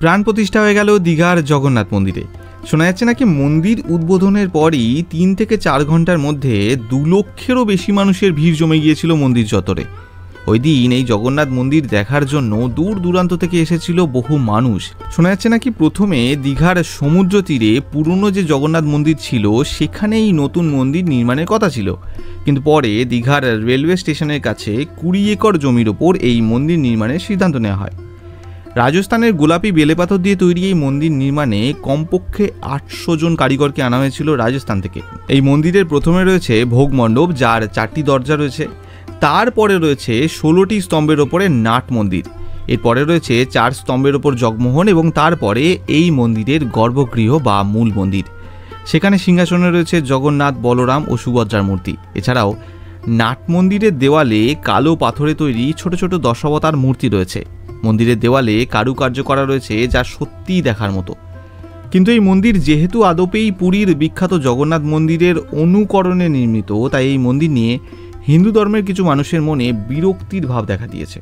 প্রাণ প্রতিষ্ঠা হয়ে গেল দীঘার জগন্নাথ মন্দিরে। শোনা যাচ্ছে নাকি মন্দির উদ্বোধনের পরই 3 থেকে 4 ঘন্টার মধ্যে 2 লক্ষেরও বেশি মানুষের ভিড় জমে গিয়েছিল মন্দির চত্বরে। ওই দিন এই জগন্নাথ মন্দির দেখার জন্য দূর দূরান্ত থেকে এসেছিল বহু মানুষ। শোনা যাচ্ছে নাকি প্রথমে দীঘার সমুদ্র তীরে পুরনো যে জগন্নাথ মন্দির ছিল সেখানেই নতুন মন্দির নির্মাণের কথা ছিল, কিন্তু পরে দীঘার রেলওয়ে স্টেশনের কাছে 20 একর জমির ওপর এই মন্দির নির্মাণের সিদ্ধান্ত নেওয়া হয়। রাজস্থানের গোলাপি বেলেপাথর দিয়ে তৈরি এই মন্দির নির্মাণে কমপক্ষে 800 জন কারিগরকে আনা হয়েছিল রাজস্থান থেকে। এই মন্দিরের প্রথমে রয়েছে ভোগ মণ্ডপ, যার 4টি দরজা রয়েছে। তারপরে রয়েছে 16টি স্তম্ভের ওপরে নাট মন্দির। এরপরে রয়েছে 4 স্তম্ভের ওপর জগমোহন এবং তারপরে এই মন্দিরের গর্ভগৃহ বা মূল মন্দির। সেখানে সিংহাসনে রয়েছে জগন্নাথ, বলরাম ও সুভদ্রার মূর্তি। এছাড়াও নাট মন্দিরের দেওয়ালে কালো পাথরে তৈরি ছোট ছোট দশাবতার মূর্তি রয়েছে। মন্দিরের দেওয়ালে কারুকার্য করা রয়েছে যা সত্যিই দেখার মতো। কিন্তু এই মন্দির যেহেতু আদপেই পুরীর বিখ্যাত জগন্নাথ মন্দিরের অনুকরণে নির্মিত, তাই এই মন্দির নিয়ে হিন্দু ধর্মের কিছু মানুষের মনে বিরক্তির ভাব দেখা দিয়েছে।